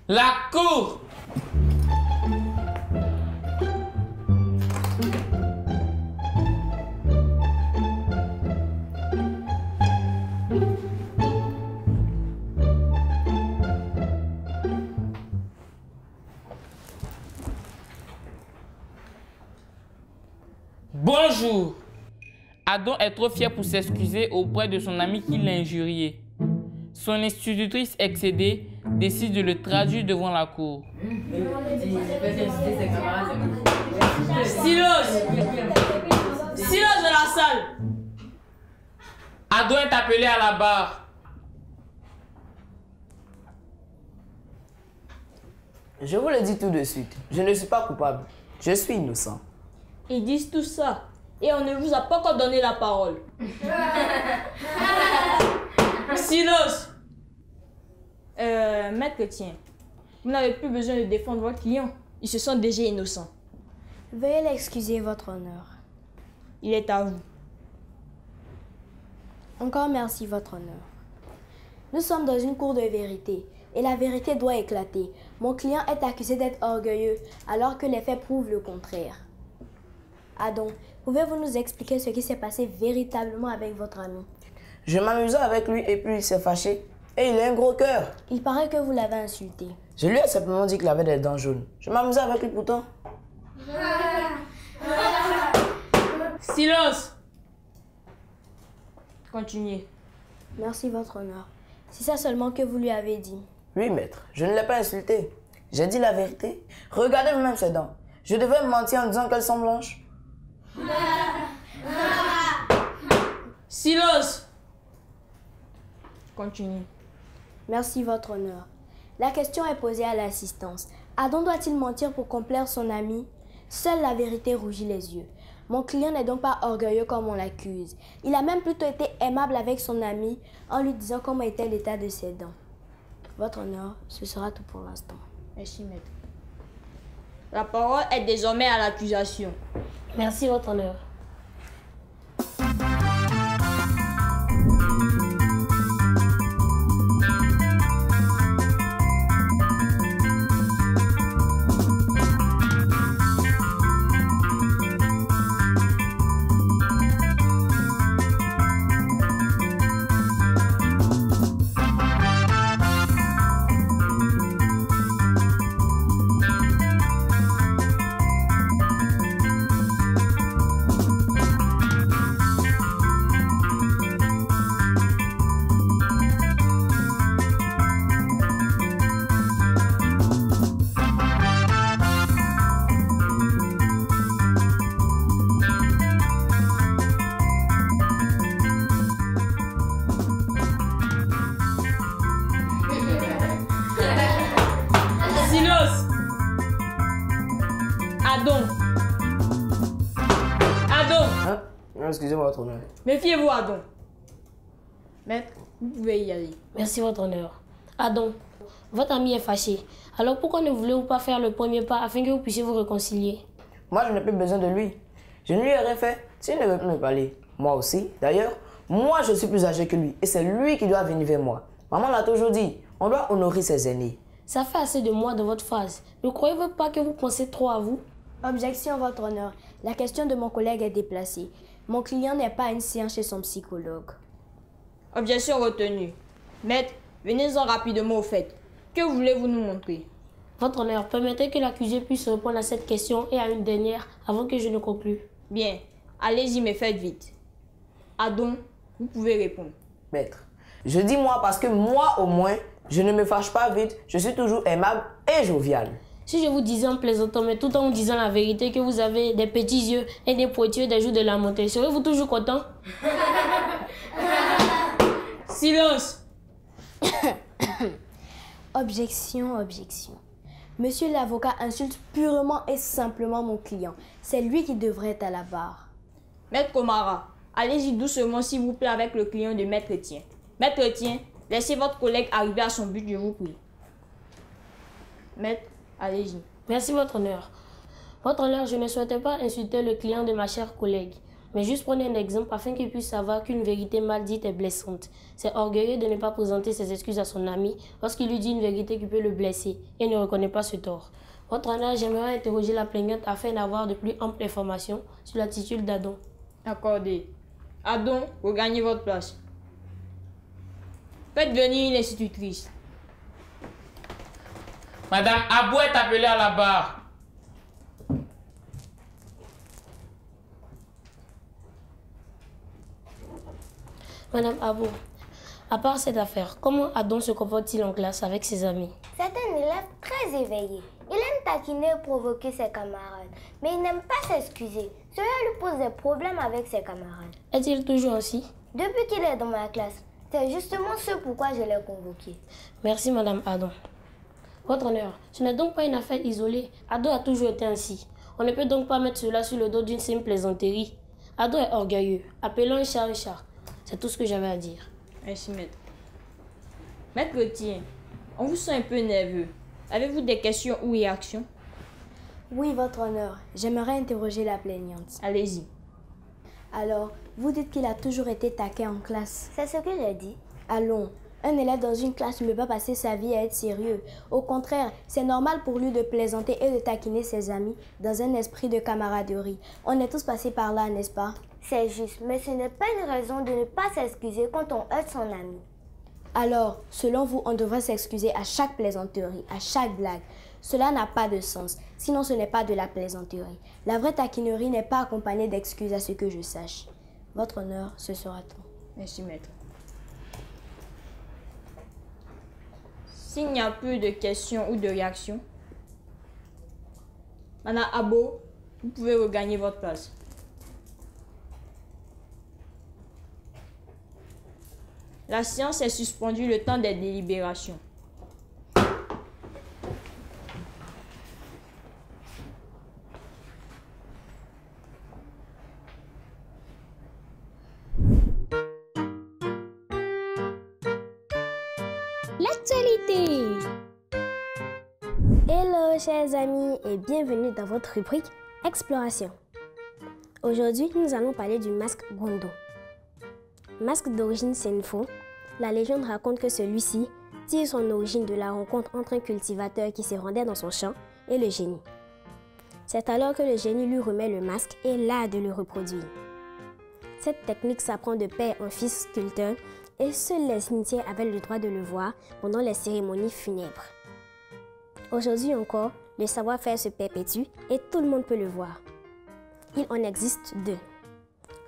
La cour. Bonjour. Adam est trop fier pour s'excuser auprès de son ami qui l'a injurié. Son institutrice excédée décide de le traduire devant la cour. Silence! Silence de la salle! Adam est appelé à la barre. Je vous le dis tout de suite, je ne suis pas coupable. Je suis innocent. Ils disent tout ça et on ne vous a pas encore donné la parole. Silence! Maître Chrétien, vous n'avez plus besoin de défendre votre client. Ils se sentent déjà innocents. Veuillez l'excuser, votre honneur. Il est à vous. Encore merci, votre honneur. Nous sommes dans une cour de vérité et la vérité doit éclater. Mon client est accusé d'être orgueilleux alors que les faits prouvent le contraire. Adam, pouvez-vous nous expliquer ce qui s'est passé véritablement avec votre ami? Je m'amusais avec lui et puis il s'est fâché. Et il a un gros cœur. Il paraît que vous l'avez insulté. Je lui ai simplement dit qu'il avait des dents jaunes. Je m'amusais avec lui pourtant. Silence! Continuez. Merci, votre honneur. C'est ça seulement que vous lui avez dit. Oui, maître, je ne l'ai pas insulté. J'ai dit la vérité. Regardez vous-même ses dents. Je devais me mentir en disant qu'elles sont blanches. Silence! Continuez. Merci, votre honneur. La question est posée à l'assistance. Adam doit-il mentir pour complaire son ami? Seule la vérité rougit les yeux. Mon client n'est donc pas orgueilleux comme on l'accuse. Il a même plutôt été aimable avec son ami en lui disant comment était l'état de ses dents. Votre honneur, ce sera tout pour l'instant. Merci, maître. La parole est désormais à l'accusation. Merci, votre honneur. Excusez-moi, votre honneur. Méfiez-vous, Adam. Maître, vous pouvez y aller. Merci, votre honneur. Adam, votre ami est fâché. Alors pourquoi ne voulez-vous pas faire le premier pas afin que vous puissiez vous réconcilier? Moi, je n'ai plus besoin de lui. Je ne lui ai rien fait. S'il ne veut plus me parler, moi aussi. D'ailleurs, moi, je suis plus âgé que lui. Et c'est lui qui doit venir vers moi. Maman l'a toujours dit, on doit honorer ses aînés. Ça fait assez de mois dans votre phrase. Ne croyez-vous pas que vous pensez trop à vous? Objection, votre honneur. La question de mon collègue est déplacée. Mon client n'est pas à une séance chez son psychologue. Objection retenue. Maître, venez-en rapidement au fait. Que voulez-vous nous montrer? Votre honneur, permettez que l'accusé puisse répondre à cette question et à une dernière avant que je ne conclue. Bien, allez-y mais faites vite. Adam, vous pouvez répondre. Maître, je dis moi parce que moi au moins, je ne me fâche pas vite, je suis toujours aimable et jovial. Si je vous disais en plaisantant, mais tout en vous disant la vérité, que vous avez des petits yeux et des pointilleux des jours de la montée, serez-vous toujours content? Silence! Objection, objection. Monsieur l'avocat insulte purement et simplement mon client. C'est lui qui devrait être à la barre. Maître Komara, allez-y doucement s'il vous plaît avec le client de Maître Chrétien. Maître Chrétien, laissez votre collègue arriver à son but, je vous prie. Maître, allez-y. Merci, votre honneur. Votre honneur, je ne souhaitais pas insulter le client de ma chère collègue. Mais juste prenez un exemple afin qu'il puisse savoir qu'une vérité mal dite est blessante. C'est orgueilleux de ne pas présenter ses excuses à son ami lorsqu'il lui dit une vérité qui peut le blesser et ne reconnaît pas ce tort. Votre honneur, j'aimerais interroger la plaignante afin d'avoir de plus amples informations sur l'attitude d'Adon. Accordé. Adon, regagnez votre place. Faites venir une institutrice. Madame Abou est appelée à la barre. Madame Abou, à part cette affaire, comment Adon se comporte-t-il en classe avec ses amis? C'est un élève très éveillé. Il aime taquiner et provoquer ses camarades, mais il n'aime pas s'excuser. Cela lui pose des problèmes avec ses camarades. Est-il toujours ainsi? Depuis qu'il est dans ma classe, c'est justement ce pourquoi je l'ai convoqué. Merci, Madame Adon. Votre honneur, ce n'est donc pas une affaire isolée. Adon a toujours été ainsi. On ne peut donc pas mettre cela sur le dos d'une simple plaisanterie. Adon est orgueilleux. Appelons un chat un chat. C'est tout ce que j'avais à dire. Merci, maître. Maître Tien, on vous sent un peu nerveux. Avez-vous des questions ou réactions? Oui, votre honneur. J'aimerais interroger la plaignante. Allez-y. Alors, vous dites qu'il a toujours été taquin en classe. C'est ce que j'ai dit. Allons, un élève dans une classe ne peut pas passer sa vie à être sérieux. Au contraire, c'est normal pour lui de plaisanter et de taquiner ses amis dans un esprit de camaraderie. On est tous passés par là, n'est-ce pas? C'est juste, mais ce n'est pas une raison de ne pas s'excuser quand on heurte son ami. Alors, selon vous, on devrait s'excuser à chaque plaisanterie, à chaque blague. Cela n'a pas de sens, sinon ce n'est pas de la plaisanterie. La vraie taquinerie n'est pas accompagnée d'excuses à ce que je sache. Votre honneur, ce sera tout. Merci, maître. S'il n'y a plus de questions ou de réactions, Madame Abo, vous pouvez regagner votre place. La séance est suspendue le temps des délibérations. L'actualité. Hello chers amis et bienvenue dans votre rubrique Exploration. Aujourd'hui, nous allons parler du masque Gondo. Masque d'origine Senfo, la légende raconte que celui-ci tire son origine de la rencontre entre un cultivateur qui se rendait dans son champ et le génie. C'est alors que le génie lui remet le masque et l'a de le reproduire. Cette technique s'apprend de père en fils sculpteur et seuls les cimetières avaient le droit de le voir pendant les cérémonies funèbres. Aujourd'hui encore, le savoir-faire se perpétue et tout le monde peut le voir. Il en existe deux.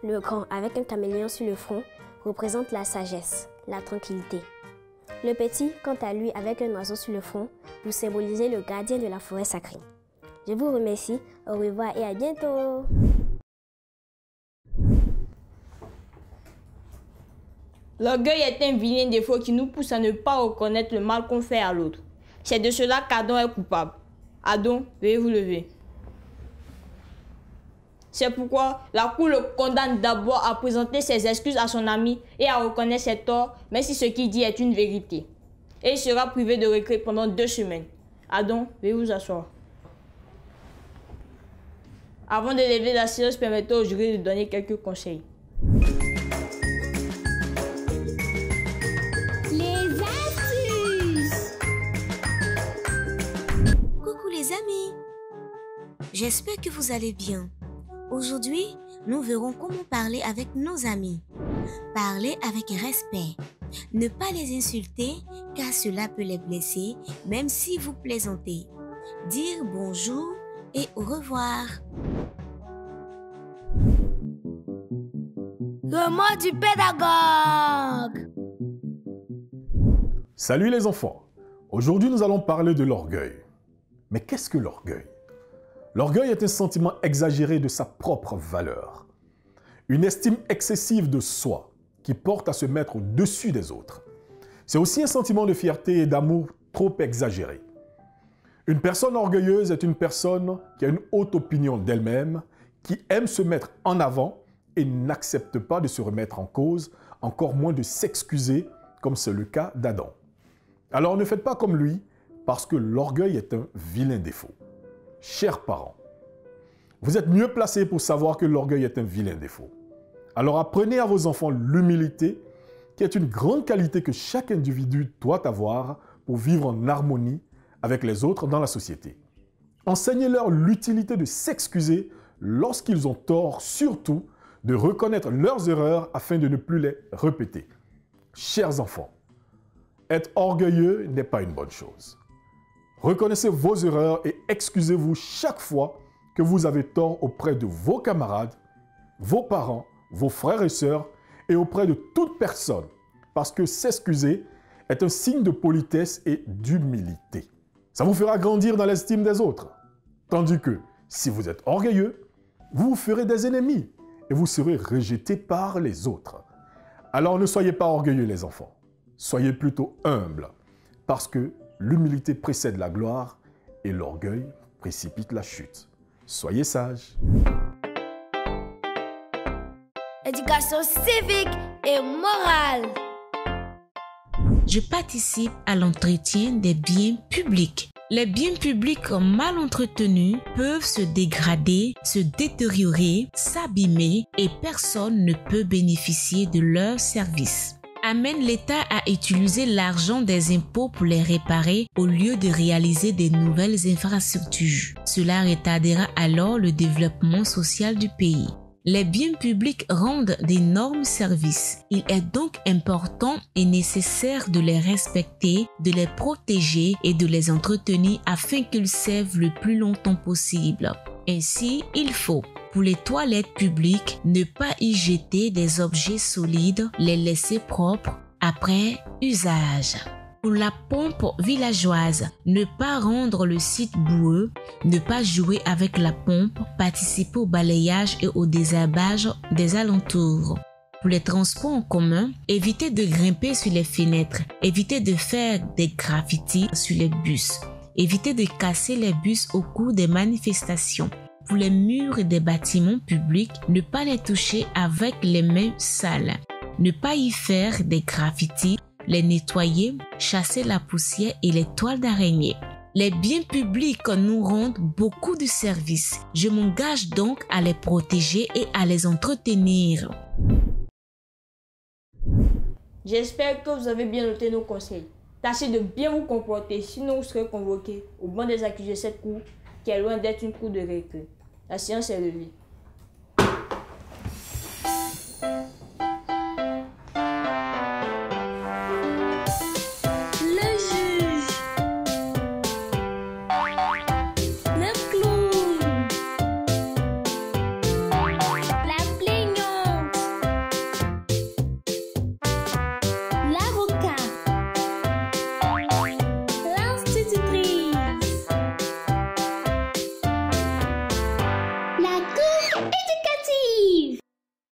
Le grand, avec un caméléon sur le front, représente la sagesse, la tranquillité. Le petit, quant à lui, avec un oiseau sur le front, pour symboliser le gardien de la forêt sacrée. Je vous remercie, au revoir et à bientôt. L'orgueil est un vilain défaut qui nous pousse à ne pas reconnaître le mal qu'on fait à l'autre. C'est de cela qu'Adon est coupable. Adon, veuillez vous lever. C'est pourquoi la Cour le condamne d'abord à présenter ses excuses à son ami et à reconnaître ses torts, même si ce qu'il dit est une vérité. Et il sera privé de récré pendant 2 semaines. Adon, veuillez vous asseoir. Avant de lever la séance, permettez au jury de donner quelques conseils. Les astuces. Coucou les amis. J'espère que vous allez bien. Aujourd'hui, nous verrons comment parler avec nos amis. Parler avec respect. Ne pas les insulter car cela peut les blesser même si vous plaisantez. Dire bonjour et au revoir. Le mot du pédagogue. Salut les enfants. Aujourd'hui, nous allons parler de l'orgueil. Mais qu'est-ce que l'orgueil ? L'orgueil est un sentiment exagéré de sa propre valeur. Une estime excessive de soi qui porte à se mettre au-dessus des autres. C'est aussi un sentiment de fierté et d'amour trop exagéré. Une personne orgueilleuse est une personne qui a une haute opinion d'elle-même, qui aime se mettre en avant et n'accepte pas de se remettre en cause, encore moins de s'excuser, comme c'est le cas d'Adam. Alors ne faites pas comme lui, parce que l'orgueil est un vilain défaut. Chers parents, vous êtes mieux placés pour savoir que l'orgueil est un vilain défaut. Alors apprenez à vos enfants l'humilité, qui est une grande qualité que chaque individu doit avoir pour vivre en harmonie avec les autres dans la société. Enseignez-leur l'utilité de s'excuser lorsqu'ils ont tort, surtout de reconnaître leurs erreurs afin de ne plus les répéter. Chers enfants, être orgueilleux n'est pas une bonne chose. Reconnaissez vos erreurs et excusez-vous chaque fois que vous avez tort auprès de vos camarades, vos parents, vos frères et sœurs et auprès de toute personne, parce que s'excuser est un signe de politesse et d'humilité. Ça vous fera grandir dans l'estime des autres. Tandis que, si vous êtes orgueilleux, vous vous ferez des ennemis et vous serez rejetés par les autres. Alors ne soyez pas orgueilleux les enfants, soyez plutôt humbles, parce que l'humilité précède la gloire et l'orgueil précipite la chute. Soyez sages. Éducation civique et morale. Je participe à l'entretien des biens publics. Les biens publics mal entretenus peuvent se dégrader, se détériorer, s'abîmer et personne ne peut bénéficier de leurs services. Amène l'État à utiliser l'argent des impôts pour les réparer au lieu de réaliser des nouvelles infrastructures. Cela retardera alors le développement social du pays. Les biens publics rendent d'énormes services. Il est donc important et nécessaire de les respecter, de les protéger et de les entretenir afin qu'ils servent le plus longtemps possible. Ainsi, il faut, pour les toilettes publiques, ne pas y jeter des objets solides, les laisser propres après usage. Pour la pompe villageoise, ne pas rendre le site boueux, ne pas jouer avec la pompe, participer au balayage et au désherbage des alentours. Pour les transports en commun, évitez de grimper sur les fenêtres, évitez de faire des graffitis sur les bus, évitez de casser les bus au cours des manifestations. Pour les murs des bâtiments publics, ne pas les toucher avec les mains sales, ne pas y faire des graffitis, les nettoyer, chasser la poussière et les toiles d'araignée. Les biens publics nous rendent beaucoup de services. Je m'engage donc à les protéger et à les entretenir. J'espère que vous avez bien noté nos conseils. Tâchez de bien vous comporter, sinon vous serez convoqué au banc des accusés de cette cour qui est loin d'être une cour de récré. La séance est levée.